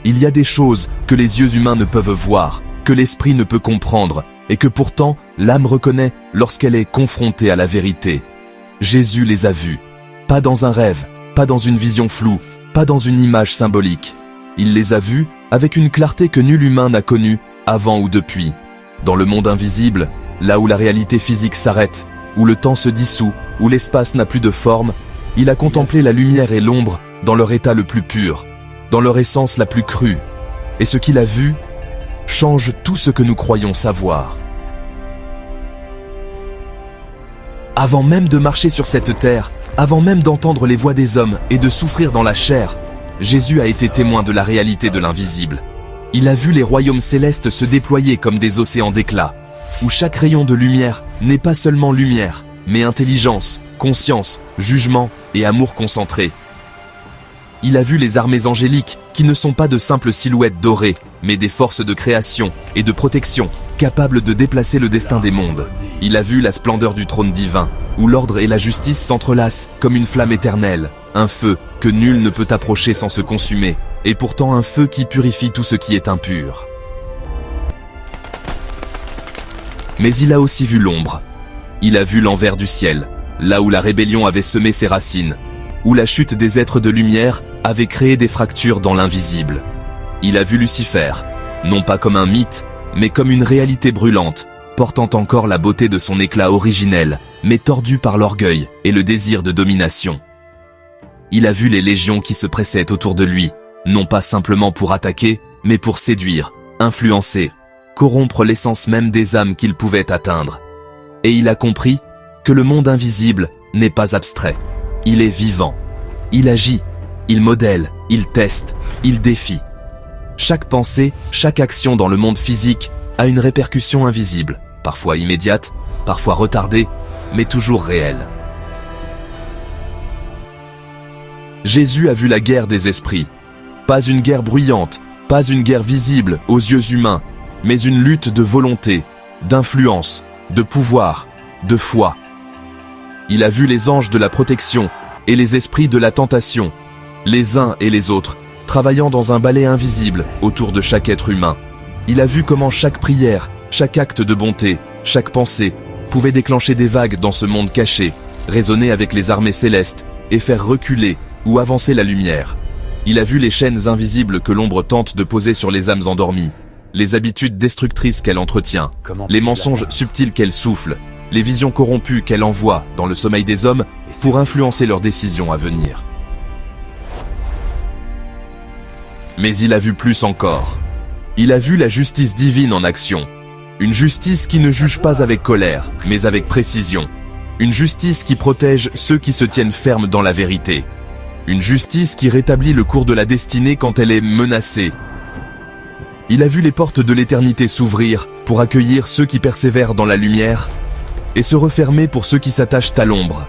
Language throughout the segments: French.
Il y a des choses que les yeux humains ne peuvent voir, que l'esprit ne peut comprendre, et que pourtant l'âme reconnaît lorsqu'elle est confrontée à la vérité. Jésus les a vus. Pas dans un rêve, pas dans une vision floue, pas dans une image symbolique. Il les a vus avec une clarté que nul humain n'a connue avant ou depuis. Dans le monde invisible, là où la réalité physique s'arrête, où le temps se dissout, où l'espace n'a plus de forme, il a contemplé la lumière et l'ombre dans leur état le plus pur, dans leur essence la plus crue. Et ce qu'il a vu change tout ce que nous croyons savoir. Avant même de marcher sur cette terre, avant même d'entendre les voix des hommes et de souffrir dans la chair, Jésus a été témoin de la réalité de l'invisible. Il a vu les royaumes célestes se déployer comme des océans d'éclat, où chaque rayon de lumière n'est pas seulement lumière, mais intelligence, conscience, jugement et amour concentré. Il a vu les armées angéliques qui ne sont pas de simples silhouettes dorées, mais des forces de création et de protection, capables de déplacer le destin des mondes. Il a vu la splendeur du trône divin, où l'ordre et la justice s'entrelacent comme une flamme éternelle, un feu que nul ne peut approcher sans se consumer, et pourtant un feu qui purifie tout ce qui est impur. Mais il a aussi vu l'ombre. Il a vu l'envers du ciel, là où la rébellion avait semé ses racines, où la chute des êtres de lumière avait créé des fractures dans l'invisible. Il a vu Lucifer, non pas comme un mythe, mais comme une réalité brûlante, portant encore la beauté de son éclat originel, mais tordu par l'orgueil et le désir de domination. Il a vu les légions qui se pressaient autour de lui, non pas simplement pour attaquer, mais pour séduire, influencer, corrompre l'essence même des âmes qu'il pouvait atteindre. Et il a compris que le monde invisible n'est pas abstrait. Il est vivant. Il agit, il modèle, il teste, il défie. Chaque pensée, chaque action dans le monde physique a une répercussion invisible, parfois immédiate, parfois retardée, mais toujours réelle. Jésus a vu la guerre des esprits. Pas une guerre bruyante, pas une guerre visible aux yeux humains, mais une lutte de volonté, d'influence, de pouvoir, de foi. Il a vu les anges de la protection et les esprits de la tentation, les uns et les autres, travaillant dans un balai invisible autour de chaque être humain. Il a vu comment chaque prière, chaque acte de bonté, chaque pensée pouvait déclencher des vagues dans ce monde caché, résonner avec les armées célestes et faire reculer ou avancer la lumière. Il a vu les chaînes invisibles que l'ombre tente de poser sur les âmes endormies, les habitudes destructrices qu'elle entretient, les mensonges subtils qu'elle souffle, les visions corrompues qu'elle envoie dans le sommeil des hommes pour influencer leurs décisions à venir. Mais il a vu plus encore. Il a vu la justice divine en action. Une justice qui ne juge pas avec colère, mais avec précision. Une justice qui protège ceux qui se tiennent fermes dans la vérité. Une justice qui rétablit le cours de la destinée quand elle est menacée. Il a vu les portes de l'éternité s'ouvrir pour accueillir ceux qui persévèrent dans la lumière et se refermer pour ceux qui s'attachent à l'ombre.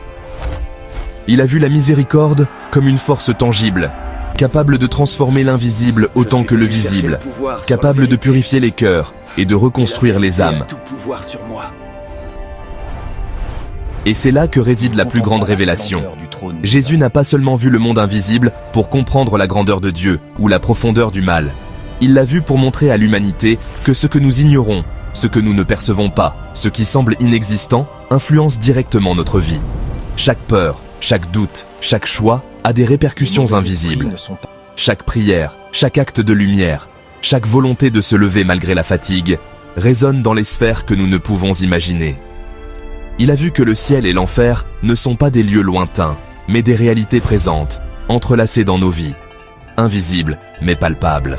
Il a vu la miséricorde comme une force tangible, capable de transformer l'invisible autant que le visible, capable de purifier les cœurs et de reconstruire les âmes. Et c'est là que réside la plus grande révélation. Jésus n'a pas seulement vu le monde invisible pour comprendre la grandeur de Dieu ou la profondeur du mal. Il l'a vu pour montrer à l'humanité que ce que nous ignorons, ce que nous ne percevons pas, ce qui semble inexistant, influence directement notre vie. Chaque peur, chaque doute, chaque choix a des répercussions invisibles. Chaque prière, chaque acte de lumière, chaque volonté de se lever malgré la fatigue, résonne dans les sphères que nous ne pouvons imaginer. Il a vu que le ciel et l'enfer ne sont pas des lieux lointains, mais des réalités présentes, entrelacées dans nos vies, invisibles mais palpables.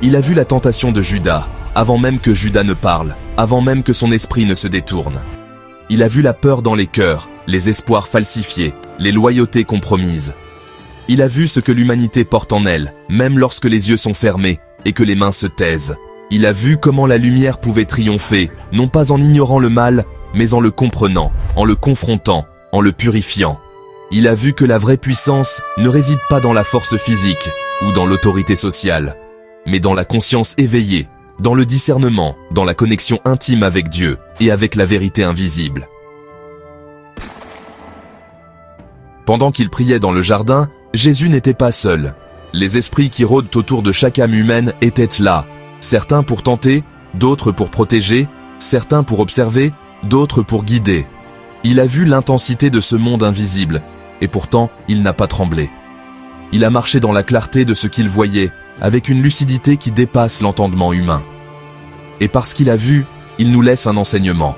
Il a vu la tentation de Judas, avant même que Judas ne parle, avant même que son esprit ne se détourne. Il a vu la peur dans les cœurs, les espoirs falsifiés, les loyautés compromises. Il a vu ce que l'humanité porte en elle, même lorsque les yeux sont fermés et que les mains se taisent. Il a vu comment la lumière pouvait triompher, non pas en ignorant le mal, mais en le comprenant, en le confrontant, en le purifiant. Il a vu que la vraie puissance ne réside pas dans la force physique ou dans l'autorité sociale, mais dans la conscience éveillée, dans le discernement, dans la connexion intime avec Dieu et avec la vérité invisible. Pendant qu'il priait dans le jardin, Jésus n'était pas seul. Les esprits qui rôdent autour de chaque âme humaine étaient là. Certains pour tenter, d'autres pour protéger, certains pour observer, d'autres pour guider. Il a vu l'intensité de ce monde invisible, et pourtant il n'a pas tremblé. Il a marché dans la clarté de ce qu'il voyait, avec une lucidité qui dépasse l'entendement humain. Et parce qu'il a vu, il nous laisse un enseignement.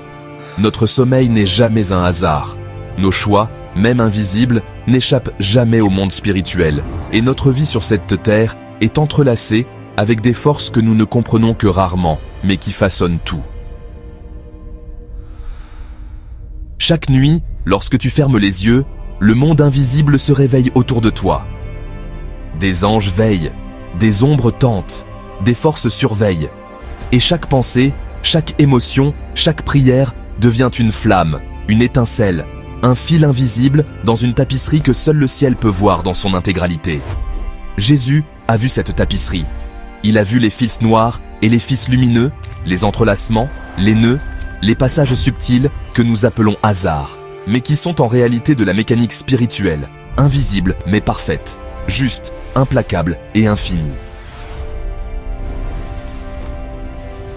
Notre sommeil n'est jamais un hasard. Nos choix, même invisibles, n'échappent jamais au monde spirituel. Et notre vie sur cette terre est entrelacée avec des forces que nous ne comprenons que rarement, mais qui façonnent tout. Chaque nuit, lorsque tu fermes les yeux, le monde invisible se réveille autour de toi. Des anges veillent, des ombres tentent, des forces surveillent. Et chaque pensée, chaque émotion, chaque prière devient une flamme, une étincelle, un fil invisible dans une tapisserie que seul le ciel peut voir dans son intégralité. Jésus a vu cette tapisserie. Il a vu les fils noirs et les fils lumineux, les entrelacements, les nœuds, les passages subtils que nous appelons hasards, mais qui sont en réalité de la mécanique spirituelle, invisible mais parfaite, juste, implacable et infinie.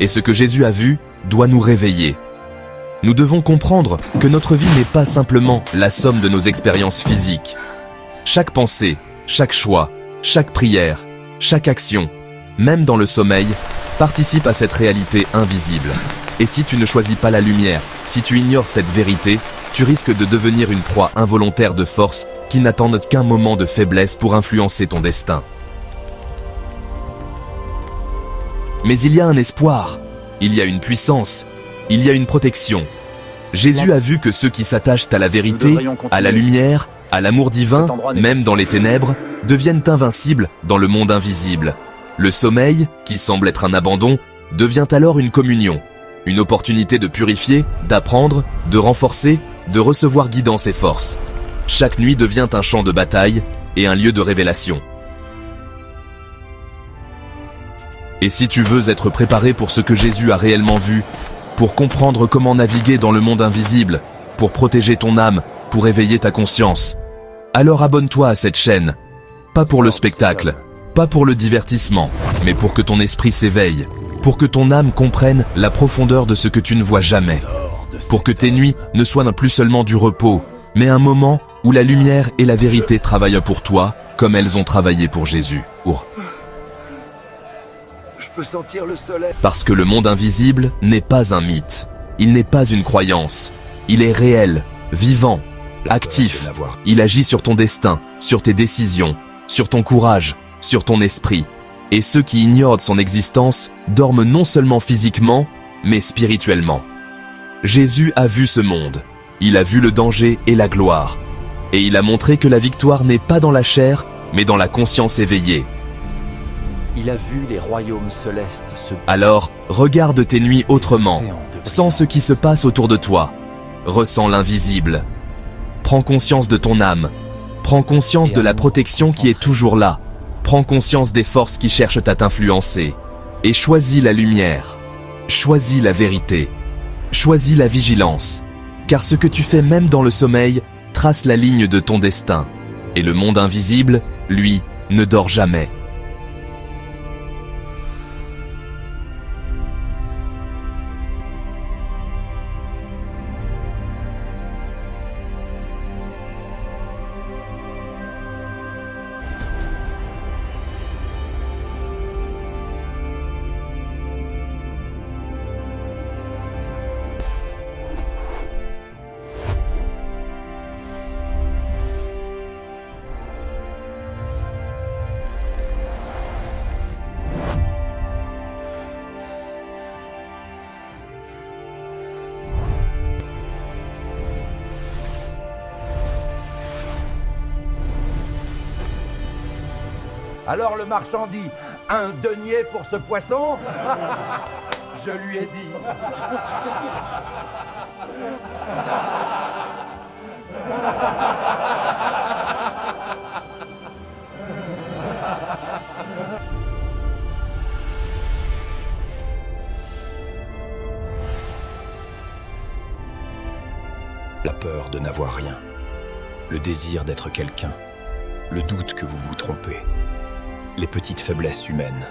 Et ce que Jésus a vu doit nous réveiller. Nous devons comprendre que notre vie n'est pas simplement la somme de nos expériences physiques. Chaque pensée, chaque choix, chaque prière, chaque action, même dans le sommeil, participe à cette réalité invisible. Et si tu ne choisis pas la lumière, si tu ignores cette vérité, tu risques de devenir une proie involontaire de forces qui n'attendent qu'un moment de faiblesse pour influencer ton destin. Mais il y a un espoir, il y a une puissance, il y a une protection. Jésus a vu que ceux qui s'attachent à la vérité, à la lumière, à l'amour divin, même dans les ténèbres, deviennent invincibles dans le monde invisible. Le sommeil, qui semble être un abandon, devient alors une communion, une opportunité de purifier, d'apprendre, de renforcer, de recevoir guidance et force. Chaque nuit devient un champ de bataille et un lieu de révélation. Et si tu veux être préparé pour ce que Jésus a réellement vu, pour comprendre comment naviguer dans le monde invisible, pour protéger ton âme, pour éveiller ta conscience, alors abonne-toi à cette chaîne. Pas pour le spectacle, pas pour le divertissement, mais pour que ton esprit s'éveille, pour que ton âme comprenne la profondeur de ce que tu ne vois jamais, pour que tes nuits ne soient plus seulement du repos, mais un moment où la lumière et la vérité travaillent pour toi, comme elles ont travaillé pour Jésus. Je peux sentir le soleil. Parce que le monde invisible n'est pas un mythe, il n'est pas une croyance, il est réel, vivant, actif, il agit sur ton destin, sur tes décisions, sur ton courage, sur ton esprit. Et ceux qui ignorent son existence dorment non seulement physiquement, mais spirituellement. Jésus a vu ce monde, il a vu le danger et la gloire, et il a montré que la victoire n'est pas dans la chair, mais dans la conscience éveillée. Il a vu les royaumes célestes se... Alors, regarde tes nuits autrement, sens ce qui se passe autour de toi, ressens l'invisible. Prends conscience de ton âme, prends conscience de la protection qui est toujours là, prends conscience des forces qui cherchent à t'influencer, et choisis la lumière, choisis la vérité, choisis la vigilance, car ce que tu fais même dans le sommeil trace la ligne de ton destin, et le monde invisible, lui, ne dort jamais. Alors le marchand dit « Un denier pour ce poisson ?» Je lui ai dit. La peur de n'avoir rien, le désir d'être quelqu'un, le doute que vous vous trompez, les petites faiblesses humaines.